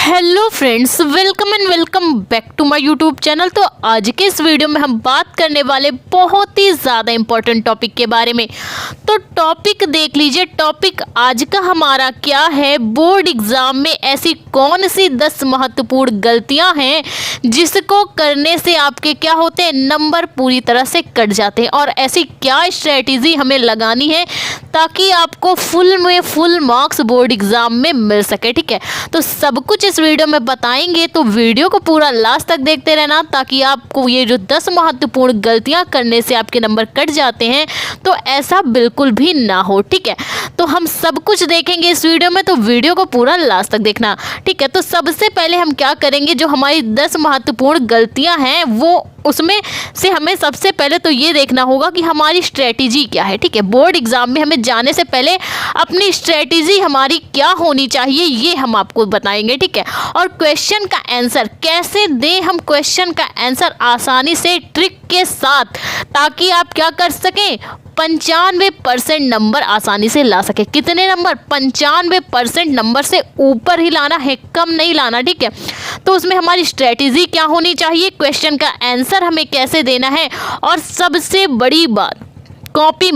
Hello friends, welcome and welcome back to my YouTube channel. तो आज के इस वीडियो में हम बात करने वाले बहुत ही ज़्यादा इम्पोर्टेंट टॉपिक के बारे में। तो टॉपिक देख लीजिए। टॉपिक आज का हमारा क्या है, बोर्ड एग्ज़ाम में ऐसी कौन सी 10 महत्वपूर्ण गलतियां हैं जिसको करने से आपके क्या होते हैं, नंबर पूरी तरह से कट जाते हैं, और ऐसी क्या स्ट्रेटेजी हमें लगानी है ताकि आपको फुल मार्क्स बोर्ड एग्ज़ाम में मिल सके। ठीक है, तो सब कुछ इस वीडियो में बताएंगे, तो वीडियो को पूरा लास्ट तक देखते रहना ताकि आपको ये जो 10 महत्वपूर्ण गलतियां करने से आपके नंबर कट जाते हैं तो ऐसा बिल्कुल भी ना हो। ठीक है, तो हम सब कुछ देखेंगे इस वीडियो में, तो वीडियो को पूरा लास्ट तक देखना। ठीक है, तो सबसे पहले हम क्या करेंगे, जो हमारी 10 महत्वपूर्ण गलतियां हैं वो उसमें से हमें सबसे पहले तो ये देखना होगा कि हमारी स्ट्रेटेजी क्या है। ठीक है, बोर्ड एग्जाम में हमें जाने से पहले अपनी स्ट्रेटेजी हमारी क्या होनी चाहिए ये हम आपको बताएंगे। ठीक है, और क्वेश्चन का आंसर कैसे दें हम, क्वेश्चन का आंसर आसानी से ट्रिक के साथ, ताकि आप क्या कर सकें, 95% नंबर आसानी से ला सके। कितने नंबर, 95% नंबर से ऊपर ही लाना है, कम नहीं लाना। ठीक है, तो उसमें हमारी स्ट्रेटेजी क्या होनी चाहिए, क्वेश्चन का आंसर हमें कैसे देना है, और सबसे बड़ी बात कॉपी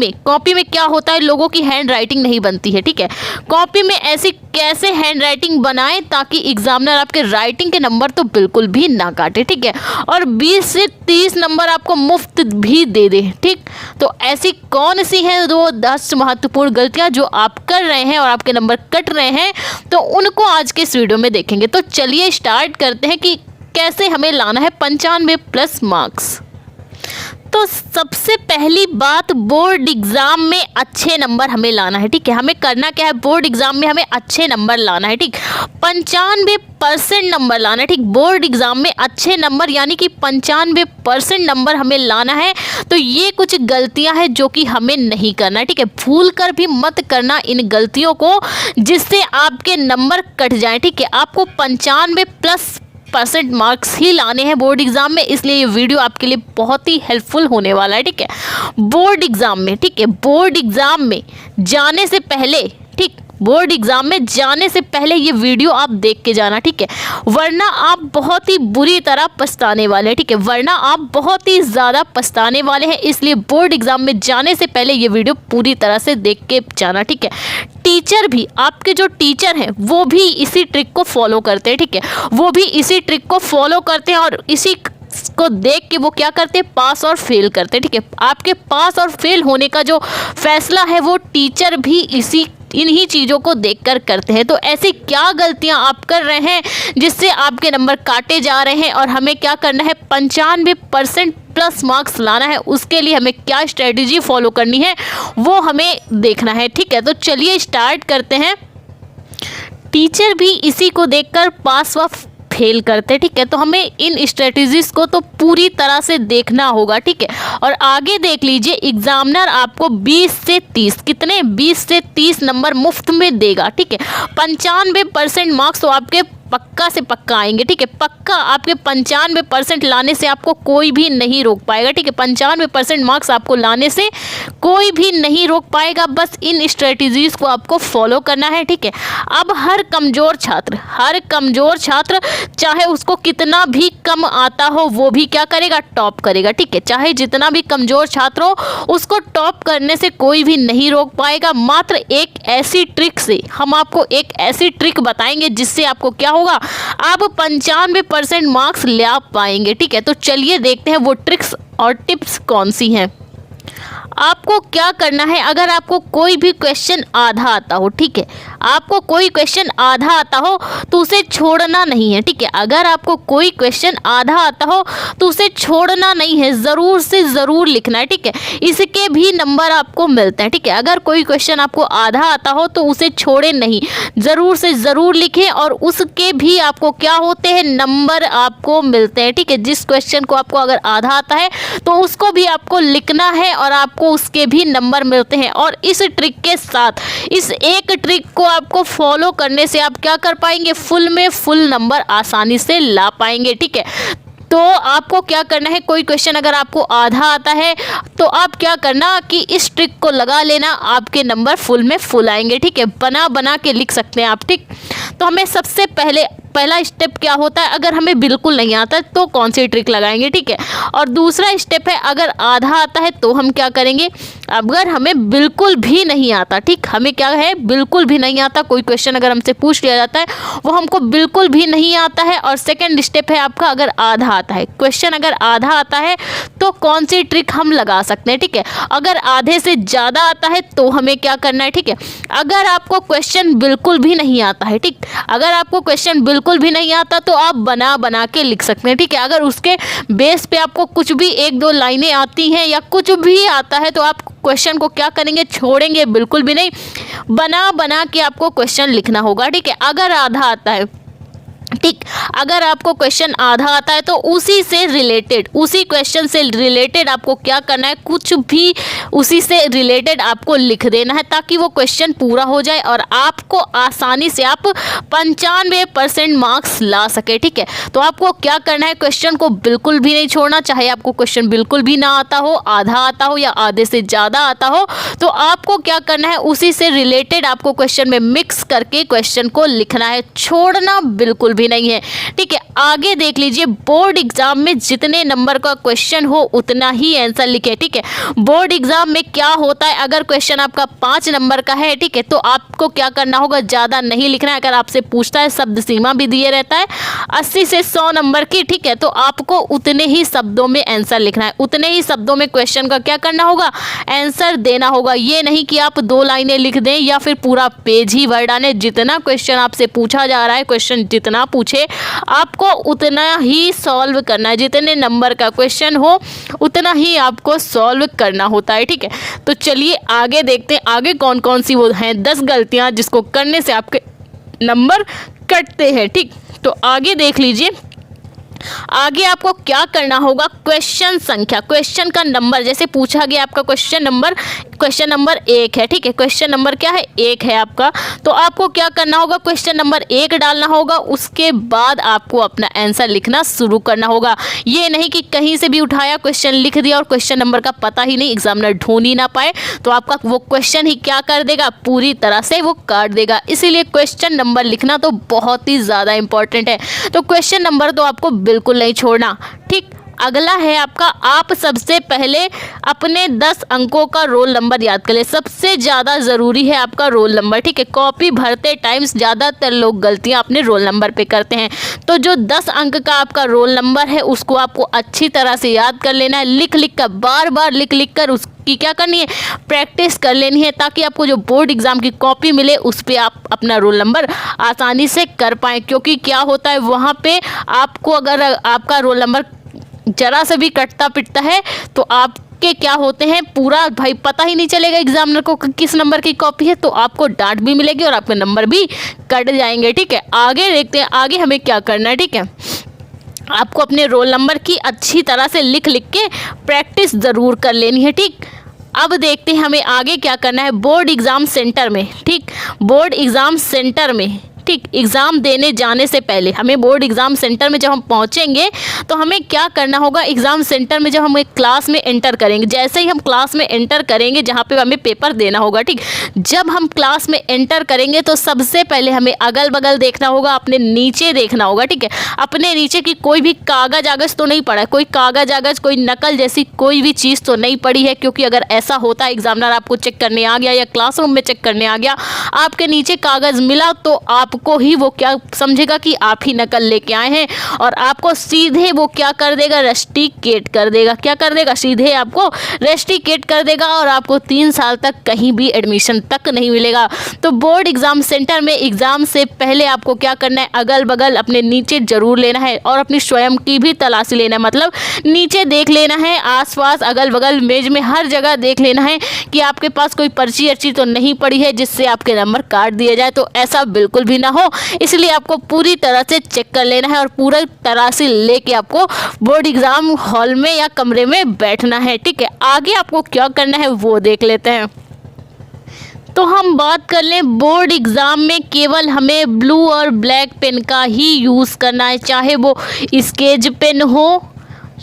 में क्या होता है, लोगों की हैंड राइटिंग नहीं बनती है। ठीक है, कॉपी में ऐसी कैसे हैंड राइटिंग बनाएं ताकि एग्जामिनर आपके राइटिंग के नंबर तो बिल्कुल भी ना काटे। ठीक है, और 20 से 30 नंबर आपको मुफ्त भी दे दे। ठीक, तो ऐसी कौन सी है वो 10 महत्वपूर्ण गलतियां जो आप कर रहे हैं और आपके नंबर कट रहे हैं, तो उनको आज के इस वीडियो में देखेंगे। तो चलिए स्टार्ट करते हैं कि कैसे हमें लाना है 95+ मार्क्स। तो सबसे पहली बात, बोर्ड एग्जाम में अच्छे नंबर हमें लाना है। ठीक है, हमें करना क्या है, बोर्ड एग्जाम में हमें अच्छे नंबर लाना है। ठीक, 95% नंबर लाना है। ठीक, बोर्ड एग्जाम में अच्छे नंबर यानी कि 95% नंबर हमें लाना है। तो ये कुछ गलतियां हैं जो कि हमें नहीं करना है। ठीक है, भूल कर भी मत करना इन गलतियों को जिससे आपके नंबर कट जाएं। ठीक है, आपको 95+ मार्क्स ही लाने हैं बोर्ड एग्जाम में, इसलिए ये वीडियो आपके लिए बहुत ही हेल्पफुल होने वाला है। ठीक है, बोर्ड एग्जाम में, ठीक है, बोर्ड एग्जाम में जाने से पहले, ठीक, बोर्ड एग्जाम में जाने से पहले ये वीडियो आप देख के जाना। ठीक है, वरना आप बहुत ही बुरी तरह पछताने वाले हैं। ठीक है, वरना आप बहुत ही ज़्यादा पछताने वाले हैं, इसलिए बोर्ड एग्जाम में जाने से पहले ये वीडियो पूरी तरह से देख के जाना। ठीक है, टीचर भी, आपके जो टीचर हैं वो भी इसी ट्रिक को फॉलो करते हैं। ठीक है, वो भी इसी ट्रिक को फॉलो करते हैं और इसी को देख के वो क्या करते हैं, पास और फेल करते हैं। ठीक है, आपके पास और फेल होने का जो फैसला है वो टीचर भी इन्हीं चीज़ों को देखकर करते हैं। तो ऐसी क्या गलतियां आप कर रहे हैं जिससे आपके नंबर काटे जा रहे हैं, और हमें क्या करना है, 95+ मार्क्स लाना है। उसके लिए हमें क्या स्ट्रेटजी फॉलो करनी है वो हमें देखना है। ठीक है, तो चलिए स्टार्ट करते हैं। टीचर भी इसी को देखकर पास व फेल करते। ठीक है, तो हमें इन स्ट्रेटजीज को तो पूरी तरह से देखना होगा। ठीक है, और आगे देख लीजिए, एग्जामिनर आपको 20 से 30, कितने, 20 से 30 नंबर मुफ्त में देगा। ठीक है, 95% मार्क्स तो आपके पक्का से पक्का आएंगे। ठीक है, पक्का आपके 95% लाने से आपको कोई भी नहीं रोक पाएगा। ठीक है, 95% मार्क्स आपको लाने से कोई भी नहीं रोक पाएगा, बस इन स्ट्रेटजीज को आपको फॉलो करना है। ठीक है, अब हर कमज़ोर छात्र चाहे उसको कितना भी कम आता हो वो भी क्या करेगा, टॉप करेगा। ठीक है, चाहे जितना भी कमज़ोर छात्र हो उसको टॉप करने से कोई भी नहीं रोक पाएगा। मात्र एक ऐसी ट्रिक से, हम आपको एक ऐसी ट्रिक बताएंगे जिससे आपको क्या होगा, आप 95% मार्क्स ला पाएंगे। ठीक है, तो चलिए देखते हैं वो ट्रिक्स और टिप्स कौन सी हैं। आपको क्या करना है, अगर आपको कोई भी क्वेश्चन आधा आता हो, ठीक है, आपको कोई क्वेश्चन आधा आता हो तो उसे छोड़ना नहीं है। ठीक है, अगर आपको कोई क्वेश्चन आधा आता हो तो उसे छोड़ना नहीं है, ज़रूर से ज़रूर लिखना है। ठीक है, इसके भी नंबर आपको मिलते हैं। ठीक है, अगर कोई क्वेश्चन आपको आधा आता हो तो उसे छोड़े नहीं, ज़रूर से ज़रूर लिखें, और उसके भी आपको क्या होते हैं, नंबर आपको मिलते हैं। ठीक है, जिस क्वेश्चन को आपको अगर आधा आता है तो उसको भी आपको लिखना है और आपको उसके भी नंबर मिलते हैं। और इस ट्रिक के साथ, इस एक ट्रिक को आपको फॉलो करने से आप क्या कर पाएंगे, फुल नंबर आसानी से ला पाएंगे। ठीक है, तो आपको क्या करना है, कोई क्वेश्चन अगर आपको आधा आता है तो आप क्या करना कि इस ट्रिक को लगा लेना, आपके नंबर फुल में फुल आएंगे। ठीक है, बना के लिख सकते हैं आप। ठीक, तो हमें सबसे पहले पहला स्टेप क्या होता है, अगर हमें बिल्कुल नहीं आता तो कौन सी ट्रिक लगाएंगे, ठीक है। और दूसरा स्टेप है अगर आधा आता है तो हम क्या करेंगे, अगर हमें बिल्कुल भी नहीं आता, ठीक, हमें क्या है बिल्कुल भी नहीं आता, कोई क्वेश्चन अगर हमसे पूछ लिया जाता है वो हमको बिल्कुल भी नहीं आता है। और सेकंड स्टेप है आपका अगर आधा आता है, क्वेश्चन अगर आधा आता है तो कौन सी ट्रिक हम लगा सकते हैं, ठीक है। अगर आधे से ज़्यादा आता है तो हमें क्या करना है, ठीक है। अगर आपको क्वेश्चन बिल्कुल भी नहीं आता है, ठीक, अगर आपको क्वेश्चन बिल्कुल भी नहीं आता तो आप बना बना के लिख सकते हैं, ठीक है। अगर उसके बेस पे आपको कुछ भी एक दो लाइनें आती हैं या कुछ भी आता है तो आप क्वेश्चन को क्या करेंगे, छोड़ेंगे बिल्कुल भी नहीं, बना बना के आपको क्वेश्चन लिखना होगा, ठीक है। अगर आधा आता है, ठीक, अगर आपको क्वेश्चन आधा आता है तो उसी से रिलेटेड, उसी क्वेश्चन से रिलेटेड आपको क्या करना है, कुछ भी उसी से रिलेटेड आपको लिख देना है ताकि वो क्वेश्चन पूरा हो जाए और आपको आसानी से आप 95% मार्क्स ला सके, ठीक है। तो आपको क्या करना है, क्वेश्चन को बिल्कुल भी नहीं छोड़ना, चाहे आपको क्वेश्चन बिल्कुल भी ना आता हो, आधा आता हो या आधे से ज़्यादा आता हो, तो आपको क्या करना है, उसी से रिलेटेड आपको क्वेश्चन में मिक्स करके क्वेश्चन को लिखना है, छोड़ना बिल्कुल भी नहीं है, ठीक है। आगे देख लीजिए, बोर्ड एग्जाम में जितने नंबर का क्वेश्चन हो उतना ही आंसर लिखे, ठीक है। बोर्ड एग्जाम में क्या होता है, अगर क्वेश्चन आपका 5 नंबर का है, ठीक है, तो आपको क्या करना होगा, ज़्यादा नहीं लिखना है। अगर आपसे पूछता है, शब्द सीमा भी दिए रहता है 80 से 100 नंबर की, ठीक है, तो आपको उतने ही शब्दों में आंसर लिखना है, उतने ही शब्दों में क्वेश्चन का क्या करना होगा, आंसर देना होगा। ये नहीं कि आप 2 लाइनें लिख दें या फिर पूरा पेज ही भर डालें। जितना क्वेश्चन आपसे पूछा जा रहा है, क्वेश्चन जितना पूछे आपको उतना ही सॉल्व करना है, जितने नंबर का क्वेश्चन हो उतना ही आपको सॉल्व करना होता है, ठीक है। तो चलिए आगे देखते हैं, आगे कौन कौन सी वो हैं 10 गलतियां जिसको करने से आपके नंबर कटते हैं, ठीक। तो आगे देख लीजिए, आगे आपको क्या करना होगा, क्वेश्चन संख्या, क्वेश्चन का नंबर, जैसे पूछा गया आपका क्वेश्चन नंबर 1 है, ठीक है, क्वेश्चन नंबर क्या है, 1 है आपका, तो आपको क्या करना होगा, क्वेश्चन नंबर 1 डालना होगा, उसके बाद आपको अपना आंसर लिखना शुरू करना होगा। ये नहीं कि कहीं से भी उठाया क्वेश्चन लिख दिया और क्वेश्चन नंबर का पता ही नहीं, एग्जामिनर ढूंढ ही ना पाए तो आपका वो क्वेश्चन ही क्या कर देगा, पूरी तरह से वो काट देगा। इसीलिए क्वेश्चन नंबर लिखना तो बहुत ही ज़्यादा इंपॉर्टेंट है, तो क्वेश्चन नंबर तो आपको बिल्कुल नहीं छोड़ना, ठीक। अगला है आपका, आप सबसे पहले अपने 10 अंकों का रोल नंबर याद कर ले, सबसे ज़्यादा ज़रूरी है आपका रोल नंबर, ठीक है। कॉपी भरते टाइम ज़्यादातर लोग गलतियां अपने रोल नंबर पे करते हैं, तो जो 10 अंक का आपका रोल नंबर है उसको आपको अच्छी तरह से याद कर लेना है, लिख लिख कर, बार बार लिख लिख कर उसकी क्या करनी है, प्रैक्टिस कर लेनी है, ताकि आपको जो बोर्ड एग्जाम की कॉपी मिले उस पर आप अपना रोल नंबर आसानी से कर पाएँ। क्योंकि क्या होता है, वहाँ पर आपको अगर आपका रोल नंबर जरा से भी कटता पिटता है तो आपके क्या होते हैं, पूरा भाई पता ही नहीं चलेगा एग्जामिनर को किस नंबर की कॉपी है, तो आपको डांट भी मिलेगी और आपके नंबर भी कट जाएंगे, ठीक है। आगे देखते हैं, आगे हमें क्या करना है, ठीक है। आपको अपने रोल नंबर की अच्छी तरह से लिख लिख के प्रैक्टिस ज़रूर कर लेनी है, ठीक। अब देखते हैं हमें आगे क्या करना है, बोर्ड एग्ज़ाम सेंटर में, ठीक, बोर्ड एग्ज़ाम सेंटर में, ठीक, एग्ज़ाम देने जाने से पहले हमें बोर्ड एग्ज़ाम सेंटर में जब हम पहुंचेंगे तो हमें क्या करना होगा, एग्ज़ाम सेंटर में जब हम एक क्लास में एंटर करेंगे, जैसे ही हम क्लास में एंटर करेंगे जहां पे हमें पेपर देना होगा, ठीक, जब हम क्लास में एंटर करेंगे तो सबसे पहले हमें अगल बगल देखना होगा, अपने नीचे देखना होगा, ठीक है। अपने नीचे की कोई भी कागज़ आगज़ तो नहीं पड़ा है, कोई कागज़ आगज़, कोई नकल जैसी कोई भी चीज़ तो नहीं पड़ी है, क्योंकि अगर ऐसा होता है एग्जामिनर आपको चेक करने आ गया या क्लासरूम में चेक करने आ गया, आपके नीचे कागज़ मिला तो आप को ही वो क्या समझेगा कि आप ही नकल लेके आए हैं और आपको सीधे वो क्या कर देगा, रस्टिकेट कर देगा। क्या कर देगा, सीधे आपको रस्टिकेट कर देगा और आपको 3 साल तक कहीं भी एडमिशन तक नहीं मिलेगा। तो बोर्ड एग्जाम सेंटर में एग्जाम से पहले आपको क्या करना है, अगल बगल अपने नीचे जरूर लेना है और अपनी स्वयं की भी तलाशी लेना है, मतलब नीचे देख लेना है, आसपास अगल बगल मेज में हर जगह देख लेना है कि आपके पास कोई पर्ची अर्ची तो नहीं पड़ी है जिससे आपके नंबर काट दिए जाए, तो ऐसा बिल्कुल भी ना हो, इसलिए आपको पूरी तरह से चेक कर लेना है और पूरी तरह से लेके आपको बोर्ड एग्जाम हॉल में या कमरे में बैठना है, ठीक है। आगे आपको क्या करना है वो देख लेते हैं। तो हम बात कर लें, बोर्ड एग्ज़ाम में केवल हमें ब्लू और ब्लैक पेन का ही यूज़ करना है, चाहे वो स्केच पेन हो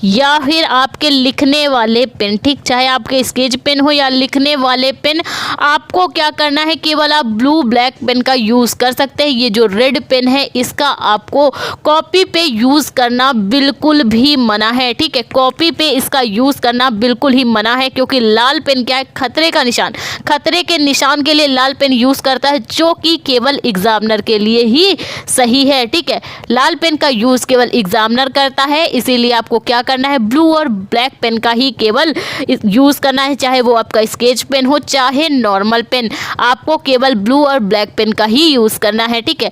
या फिर आपके लिखने वाले पेन, ठीक, चाहे आपके स्केच पेन हो या लिखने वाले पेन, आपको क्या करना है, केवल आप ब्लू ब्लैक पेन का यूज़ कर सकते हैं। ये जो रेड पेन है इसका आपको कॉपी पे यूज़ करना बिल्कुल भी मना है, ठीक है। कॉपी पे इसका यूज़ करना बिल्कुल ही मना है, क्योंकि लाल पेन क्या है, खतरे का निशान, खतरे के निशान के लिए लाल पेन यूज़ करता है, जो कि केवल एग्जामिनर के लिए ही सही है, ठीक है। लाल पेन का यूज़ केवल एग्जामिनर करता है, इसीलिए आपको क्या करना है, ब्लू और ब्लैक पेन का ही केवल यूज़ करना है। चाहे वो आपका स्केच पेन हो चाहे नॉर्मल पेन, आपको केवल ब्लू और ब्लैक पेन का ही यूज़ करना है, ठीक है।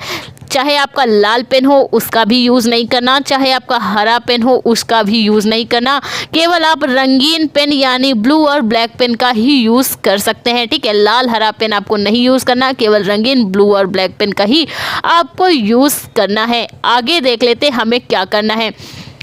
चाहे आपका लाल पेन हो उसका भी यूज़ नहीं करना, चाहे आपका हरा पेन हो उसका भी यूज़ नहीं करना, केवल आप रंगीन पेन यानी ब्लू और ब्लैक पेन का ही यूज़ कर सकते हैं, ठीक है। लाल हरा पेन आपको नहीं यूज़ करना, केवल रंगीन ब्लू और ब्लैक पेन का ही आपको यूज़ करना है। आगे देख लेते हैं हमें क्या करना है।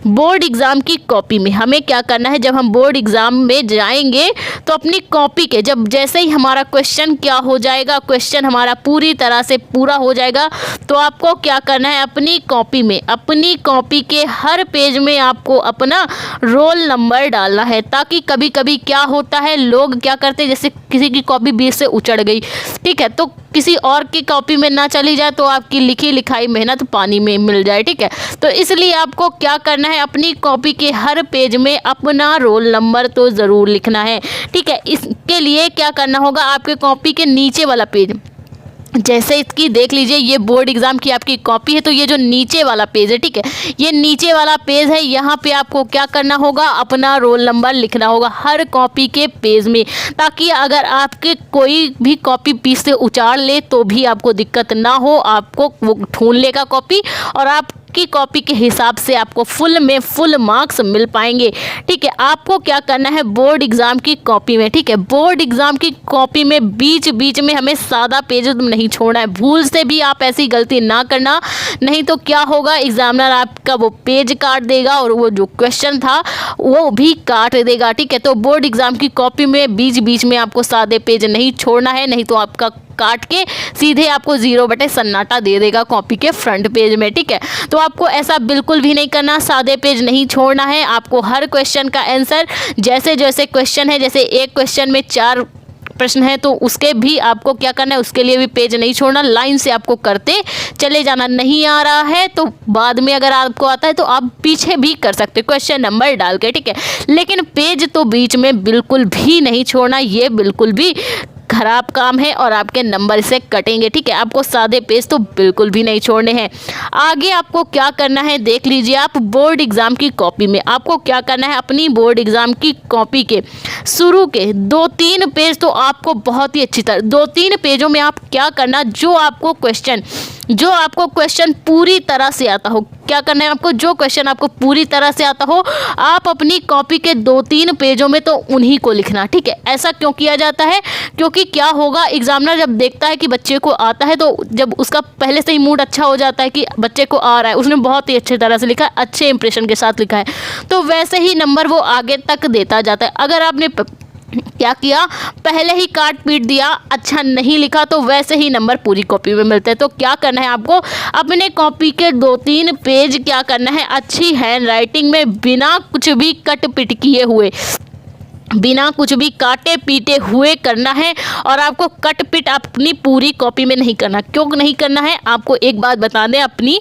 बोर्ड एग्ज़ाम की कॉपी में हमें क्या करना है, जब हम बोर्ड एग्ज़ाम में जाएंगे तो अपनी कॉपी के जब जैसे ही हमारा क्वेश्चन क्या हो जाएगा, क्वेश्चन हमारा पूरी तरह से पूरा हो जाएगा, तो आपको क्या करना है, अपनी कॉपी में, अपनी कॉपी के हर पेज में आपको अपना रोल नंबर डालना है। ताकि कभी कभी क्या होता है, लोग क्या करते हैं, जैसे किसी की कॉपी बीच से उचड़ गई, ठीक है, तो किसी और की कॉपी में ना चली जाए तो आपकी लिखी लिखाई मेहनत पानी में मिल जाए, ठीक है। तो इसलिए आपको क्या करना है, अपनी कॉपी के हर पेज में अपना रोल नंबर तो ज़रूर लिखना है, ठीक है। इसके लिए क्या करना होगा, आपके कॉपी के नीचे वाला पेज, जैसे इसकी देख लीजिए, ये बोर्ड एग्ज़ाम की आपकी कॉपी है, तो ये जो नीचे वाला पेज है, ठीक है, ये नीचे वाला पेज है, यहाँ पे आपको क्या करना होगा, अपना रोल नंबर लिखना होगा हर कॉपी के पेज में, ताकि अगर आपके कोई भी कॉपी पीछे से उचाड़ ले तो भी आपको दिक्कत ना हो, आपको वो ढूंढ लेगा कॉपी और आप की कॉपी के हिसाब से आपको फुल में फुल मार्क्स मिल पाएंगे, ठीक है। आपको क्या करना है, बोर्ड एग्ज़ाम की कॉपी में, ठीक है, बोर्ड एग्ज़ाम की कॉपी में बीच बीच में हमें सादा पेज नहीं छोड़ना है। भूल से भी आप ऐसी गलती ना करना, नहीं तो क्या होगा, एग्जामिनर आपका वो पेज काट देगा और वो जो क्वेश्चन था वो भी काट देगा, ठीक है। तो बोर्ड एग्ज़ाम की कॉपी में बीच बीच में आपको सादे पेज नहीं छोड़ना है, नहीं तो आपका काट के सीधे आपको 0 सन्नाटा दे देगा कॉपी के फ्रंट पेज में, ठीक है। तो आपको ऐसा बिल्कुल भी नहीं करना, सादे पेज नहीं छोड़ना है। आपको हर क्वेश्चन का आंसर, जैसे जैसे क्वेश्चन है, जैसे एक क्वेश्चन में 4 प्रश्न है तो उसके भी आपको क्या करना है, उसके लिए भी पेज नहीं छोड़ना, लाइन से आपको करते चले जाना। नहीं आ रहा है तो बाद में अगर आपको आता है तो आप पीछे भी कर सकते क्वेश्चन नंबर डाल के, ठीक है, लेकिन पेज तो बीच में बिल्कुल भी नहीं छोड़ना, ये बिल्कुल भी खराब काम है और आपके नंबर से कटेंगे, ठीक है। आपको सादे पेज तो बिल्कुल भी नहीं छोड़ने हैं। आगे आपको क्या करना है, देख लीजिए, आप बोर्ड एग्ज़ाम की कॉपी में आपको क्या करना है, अपनी बोर्ड एग्ज़ाम की कॉपी के शुरू के 2-3 पेज तो आपको बहुत ही अच्छी तरह 2-3 पेजों में आप क्या करना, जो आपको क्वेश्चन पूरी तरह से आता हो, क्या करना है आपको, जो क्वेश्चन आपको पूरी तरह से आता हो, आप अपनी कॉपी के 2-3 पेजों में तो उन्हीं को लिखना, ठीक है। ऐसा क्यों किया जाता है, क्योंकि क्या होगा, एग्जामिनर जब देखता है कि बच्चे को आता है तो जब उसका पहले से ही मूड अच्छा हो जाता है कि बच्चे को आ रहा है, उसने बहुत ही अच्छी तरह से लिखा है, अच्छे इंप्रेशन के साथ लिखा है, तो वैसे ही नंबर वो आगे तक देता जाता है। अगर आपने क्या किया, पहले ही काट पीट दिया, अच्छा नहीं लिखा, तो वैसे ही नंबर पूरी कॉपी में मिलते हैं। तो क्या करना है आपको, अपने कॉपी के 2-3 पेज क्या करना है, अच्छी हैंड राइटिंग में बिना कुछ भी कट पिट किए हुए, बिना कुछ भी काटे पीटे हुए करना है। और आपको कट पिट अपनी पूरी कॉपी में नहीं करना। क्यों नहीं करना है, आपको एक बात बता दें अपनी,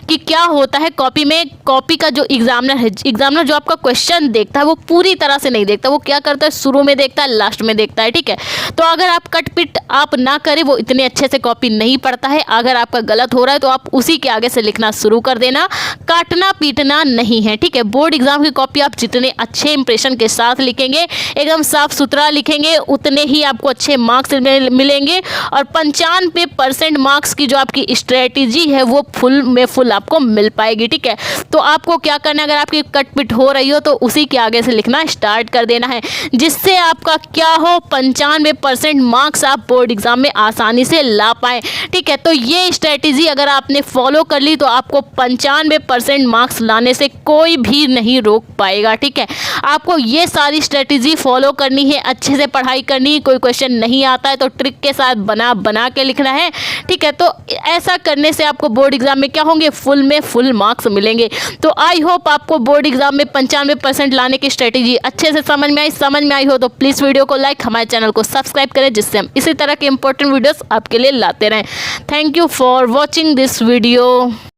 कि क्या होता है कॉपी में, कॉपी का जो एग्जामिनर है, एग्जामिनर जो आपका क्वेश्चन देखता है वो पूरी तरह से नहीं देखता, वो क्या करता है, शुरू में देखता है, लास्ट में देखता है, ठीक है। तो अगर आप कट पिट आप ना करें, वो इतने अच्छे से कॉपी नहीं पढ़ता है। अगर आपका गलत हो रहा है तो आप उसी के आगे से लिखना शुरू कर देना, काटना पीटना नहीं है, ठीक है। बोर्ड एग्जाम की कॉपी आप जितने अच्छे इंप्रेशन के साथ लिखेंगे, एकदम साफ सुथरा लिखेंगे, उतने ही आपको अच्छे मार्क्स मिलेंगे। और 95% मार्क्स की जो आपकी स्ट्रेटेजी है वो फुल में फुल आपको मिल पाएगी, ठीक है। तो आपको क्या करना है, अगर आपकी कटपिट हो रही हो तो उसी के आगे से लिखना स्टार्ट कर देना है, जिससे आपका क्या हो, 95% मार्क्स आप बोर्ड एग्जाम में आसानी से ला पाए, ठीक है। तो ये स्ट्रेटेजी अगर आपने फॉलो कर ली तो आपको 95% मार्क्स लाने से कोई भी नहीं रोक पाएगा, ठीक है। आपको ये सारी स्ट्रेटेजी फॉलो करनी है, अच्छे से पढ़ाई करनी है। कोई क्वेश्चन नहीं आता है तो ट्रिक के साथ बना के लिखना है, ठीक है। तो ऐसा करने से आपको बोर्ड एग्जाम में क्या होंगे, फुल में फुल मार्क्स मिलेंगे। तो आई होप आपको बोर्ड एग्जाम में 95% लाने की स्ट्रेटेजी अच्छे से समझ में आई हो तो प्लीज़ वीडियो को लाइक, हमारे चैनल को सब्सक्राइब करें, जिससे हम इसी तरह के इंपॉर्टेंट वीडियोस आपके लिए लाते रहें। Thank you for watching this video.